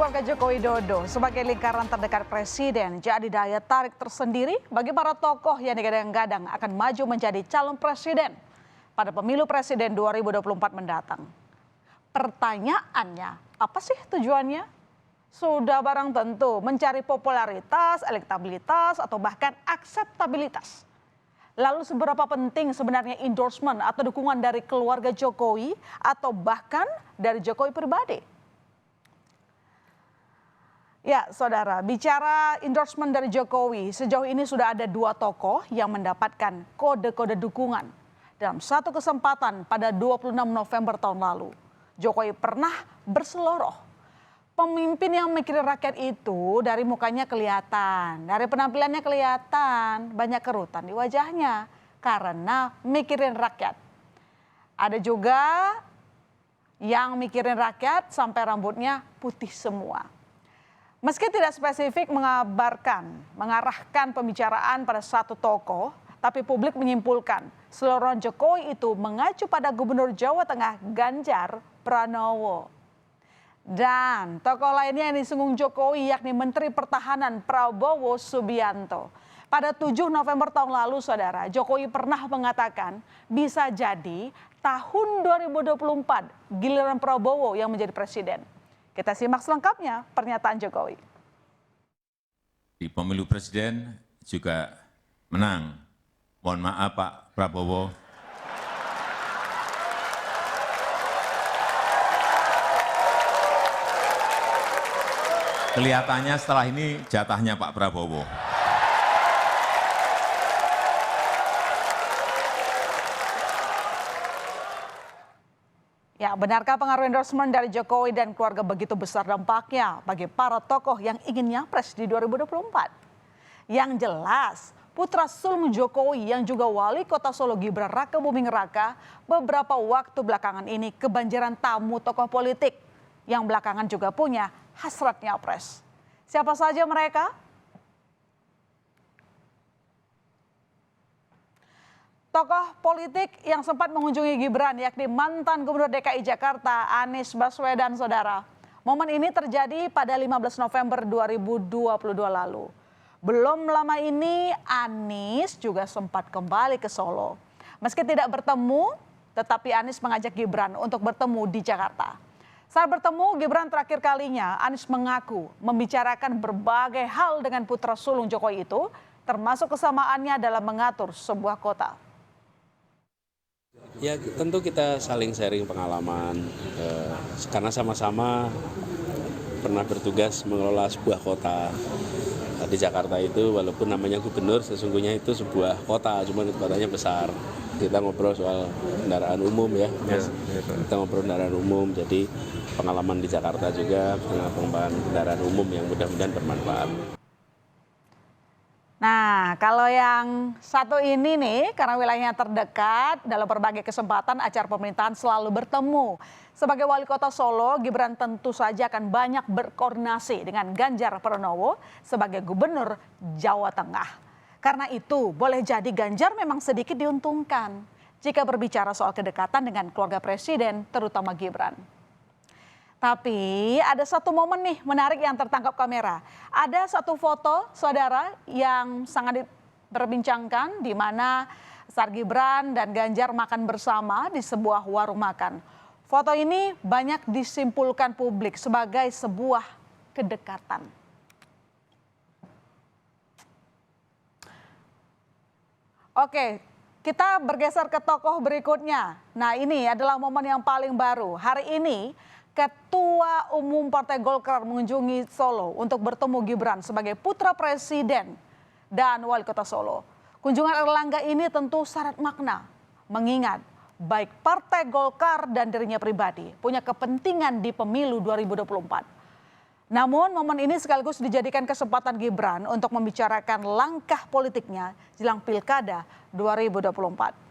Keluarga Joko Widodo sebagai lingkaran terdekat presiden jadi daya tarik tersendiri bagi para tokoh yang digadang-gadang akan maju menjadi calon presiden pada pemilu presiden 2024 mendatang. Pertanyaannya, apa sih tujuannya? Sudah barang tentu mencari popularitas, elektabilitas, atau bahkan akseptabilitas. Lalu seberapa penting sebenarnya endorsement atau dukungan dari keluarga Jokowi atau bahkan dari Jokowi pribadi? Ya, saudara, bicara endorsement dari Jokowi, sejauh ini sudah ada 2 tokoh yang mendapatkan kode-kode dukungan. Dalam satu kesempatan pada 26 November tahun lalu, Jokowi pernah berseloroh. Pemimpin yang mikirin rakyat itu dari mukanya kelihatan, dari penampilannya kelihatan, banyak kerutan di wajahnya karena mikirin rakyat. Ada juga yang mikirin rakyat sampai rambutnya putih semua. Meski tidak spesifik mengarahkan pembicaraan pada satu tokoh, tapi publik menyimpulkan selorohan Jokowi itu mengacu pada Gubernur Jawa Tengah Ganjar Pranowo. Dan tokoh lainnya yang disinggung Jokowi yakni Menteri Pertahanan Prabowo Subianto. Pada 7 November tahun lalu, saudara, Jokowi pernah mengatakan bisa jadi tahun 2024 giliran Prabowo yang menjadi presiden. Kita simak selengkapnya pernyataan Jokowi. Di pemilu presiden juga menang. Mohon maaf Pak Prabowo. Kelihatannya setelah ini jatahnya Pak Prabowo. Ya, benarkah pengaruh endorsement dari Jokowi dan keluarga begitu besar dampaknya bagi para tokoh yang ingin nyapres di 2024? Yang jelas, putra sulung Jokowi yang juga wali kota Solo Gibran Rakebuming Raka beberapa waktu belakangan ini kebanjiran tamu tokoh politik yang belakangan juga punya hasrat nyapres. Siapa saja mereka? Tokoh politik yang sempat mengunjungi Gibran yakni mantan Gubernur DKI Jakarta Anies Baswedan, saudara. Momen ini terjadi pada 15 November 2022 lalu. Belum lama ini Anies juga sempat kembali ke Solo. Meski tidak bertemu, tetapi Anies mengajak Gibran untuk bertemu di Jakarta. Saat bertemu Gibran terakhir kalinya, Anies mengaku membicarakan berbagai hal dengan putra sulung Jokowi itu, termasuk kesamaannya dalam mengatur sebuah kota. Ya tentu kita saling sharing pengalaman karena sama-sama pernah bertugas mengelola sebuah kota. Di Jakarta itu walaupun namanya gubernur sesungguhnya itu sebuah kota, cuma kotanya besar. Kita ngobrol soal kendaraan umum ya, kita ngobrol kendaraan umum, jadi pengalaman di Jakarta juga dengan pengembangan kendaraan umum yang mudah-mudahan bermanfaat. Nah, kalau yang satu ini nih, karena wilayahnya terdekat, dalam berbagai kesempatan acara pemerintahan selalu bertemu. Sebagai wali kota Solo, Gibran tentu saja akan banyak berkoordinasi dengan Ganjar Pranowo sebagai gubernur Jawa Tengah. Karena itu, boleh jadi Ganjar memang sedikit diuntungkan jika berbicara soal kedekatan dengan keluarga presiden, terutama Gibran. Tapi ada satu momen nih menarik yang tertangkap kamera. Ada satu foto saudara yang sangat diperbincangkan di mana saat Gibran dan Ganjar makan bersama di sebuah warung makan. Foto ini banyak disimpulkan publik sebagai sebuah kedekatan. Oke, kita bergeser ke tokoh berikutnya. Nah, ini adalah momen yang paling baru. Hari ini Ketua Umum Partai Golkar mengunjungi Solo untuk bertemu Gibran sebagai putra presiden dan wali kota Solo. Kunjungan Erlangga ini tentu syarat makna, mengingat baik Partai Golkar dan dirinya pribadi punya kepentingan di pemilu 2024. Namun momen ini sekaligus dijadikan kesempatan Gibran untuk membicarakan langkah politiknya jelang Pilkada 2024.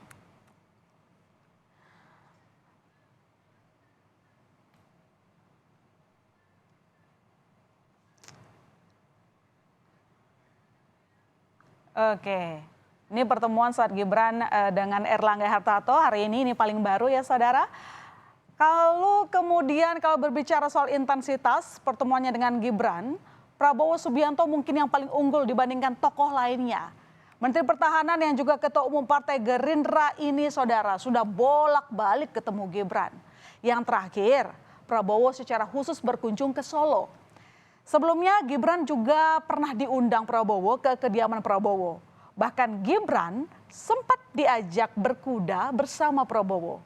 Oke, ini pertemuan saat Gibran dengan Erlangga Hartarto hari ini paling baru ya saudara. Kalau berbicara soal intensitas pertemuannya dengan Gibran, Prabowo Subianto mungkin yang paling unggul dibandingkan tokoh lainnya. Menteri Pertahanan yang juga Ketua Umum Partai Gerindra ini saudara sudah bolak-balik ketemu Gibran. Yang terakhir, Prabowo secara khusus berkunjung ke Solo. Sebelumnya Gibran juga pernah diundang Prabowo ke kediaman Prabowo. Bahkan Gibran sempat diajak berkuda bersama Prabowo.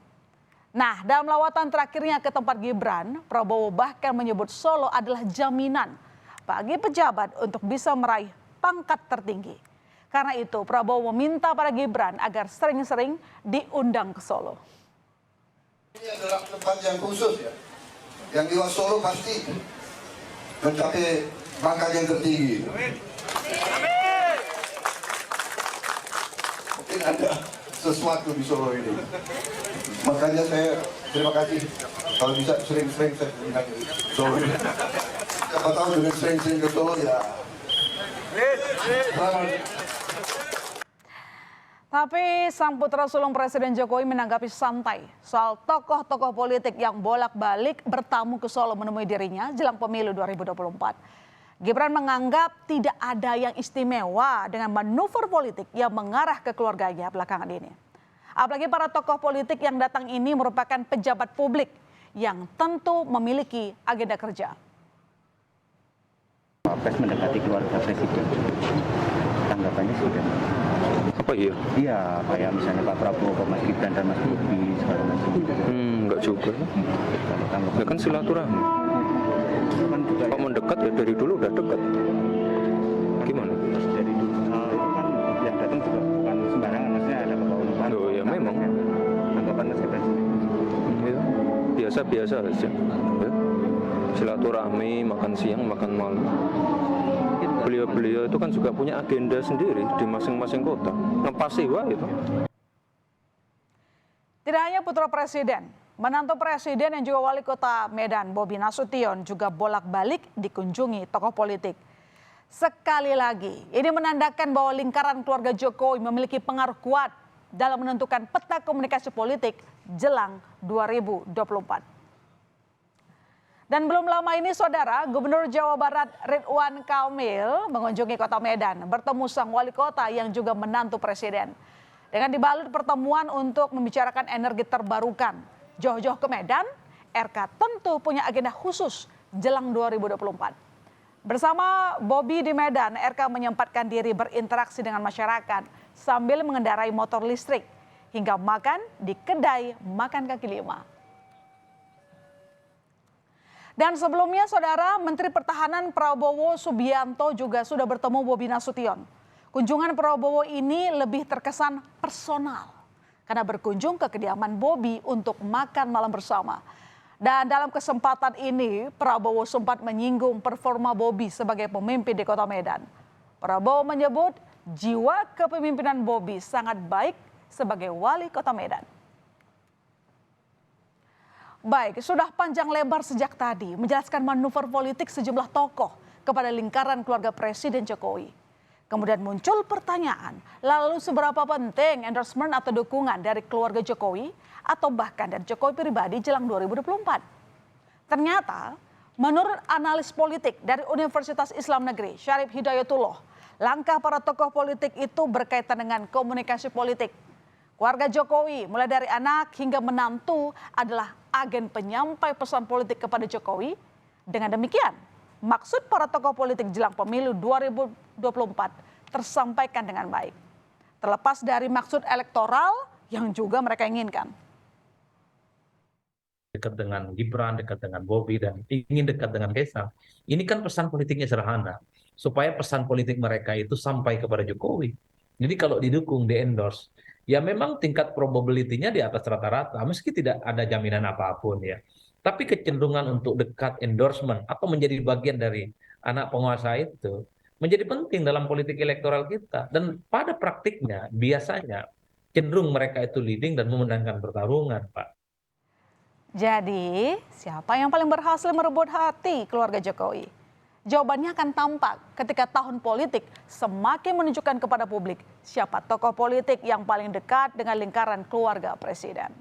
Nah, dalam lawatan terakhirnya ke tempat Gibran, Prabowo bahkan menyebut Solo adalah jaminan bagi pejabat untuk bisa meraih pangkat tertinggi. Karena itu, Prabowo meminta para Gibran agar sering-sering diundang ke Solo. Ini adalah tempat yang khusus ya. Yang di Solo pasti mencapai pangkat yang tertinggi. Mungkin ada sesuatu di Solo ini. Makanya saya terima kasih kalau bisa sering-sering saya undang ke Solo. Siapa tahu dengan sering-sering ke Solo ya. Tapi sang putra sulung Presiden Jokowi menanggapi santai soal tokoh-tokoh politik yang bolak-balik bertamu ke Solo menemui dirinya jelang pemilu 2024. Gibran menganggap tidak ada yang istimewa dengan manuver politik yang mengarah ke keluarganya belakangan ini. Apalagi para tokoh politik yang datang ini merupakan pejabat publik yang tentu memiliki agenda kerja. Pak Pres mendekati keluarga Presiden, tanggapannya sudah. Apa iya? Iya, kayak misalnya Pak Prabowo, Mas Gibran dan Mas Bobi segala macam. Enggak juga. Ya kan silaturahmi. Kan juga Pak mendekat ya dari dulu udah dekat. Gimana? dari dulu kan yang datang juga bukan sembarangan, maksudnya ada Bapak Unupan. Oh ya memang. Tanggapan Mas Gibran. Ya, biasa-biasa aja. Ya. Silaturahmi, makan siang, makan malam. Beliau-beliau itu kan juga punya agenda sendiri di masing-masing kota. Ngepasi wah itu. Tidak hanya putra presiden, menantu presiden yang juga wali kota Medan, Bobi Nasution juga bolak-balik dikunjungi tokoh politik. Sekali lagi, ini menandakan bahwa lingkaran keluarga Jokowi memiliki pengaruh kuat dalam menentukan peta komunikasi politik jelang 2024. Dan belum lama ini saudara, Gubernur Jawa Barat Ridwan Kamil mengunjungi kota Medan bertemu sang wali kota yang juga menantu presiden. Dengan dibalut pertemuan untuk membicarakan energi terbarukan. Jauh-jauh ke Medan, RK tentu punya agenda khusus jelang 2024. Bersama Bobi di Medan, RK menyempatkan diri berinteraksi dengan masyarakat sambil mengendarai motor listrik hingga makan di kedai makan kaki lima. Dan sebelumnya saudara, Menteri Pertahanan Prabowo Subianto juga sudah bertemu Bobi Nasution. Kunjungan Prabowo ini lebih terkesan personal karena berkunjung ke kediaman Bobi untuk makan malam bersama. Dan dalam kesempatan ini Prabowo sempat menyinggung performa Bobi sebagai pemimpin di Kota Medan. Prabowo menyebut jiwa kepemimpinan Bobi sangat baik sebagai wali Kota Medan. Baik, sudah panjang lebar sejak tadi menjelaskan manuver politik sejumlah tokoh kepada lingkaran keluarga Presiden Jokowi. Kemudian muncul pertanyaan, lalu seberapa penting endorsement atau dukungan dari keluarga Jokowi atau bahkan dari Jokowi pribadi jelang 2024? Ternyata, menurut analis politik dari Universitas Islam Negeri, Syarif Hidayatullah, langkah para tokoh politik itu berkaitan dengan komunikasi politik. Keluarga Jokowi, mulai dari anak hingga menantu adalah agen penyampai pesan politik kepada Jokowi. Dengan demikian, maksud para tokoh politik jelang pemilu 2024 tersampaikan dengan baik. Terlepas dari maksud elektoral yang juga mereka inginkan. Dekat dengan Gibran, dekat dengan Bobi, dan ingin dekat dengan Kaisang. Ini kan pesan politiknya sederhana. Supaya pesan politik mereka itu sampai kepada Jokowi. Jadi kalau didukung, di-endorse, ya memang tingkat probability-nya di atas rata-rata, meski tidak ada jaminan apapun ya. Tapi kecenderungan untuk dekat endorsement atau menjadi bagian dari anak penguasa itu menjadi penting dalam politik elektoral kita. Dan pada praktiknya biasanya cenderung mereka itu leading dan memenangkan pertarungan, Pak. Jadi, siapa yang paling berhasil merebut hati keluarga Jokowi? Jawabannya akan tampak ketika tahun politik semakin menunjukkan kepada publik siapa tokoh politik yang paling dekat dengan lingkaran keluarga presiden.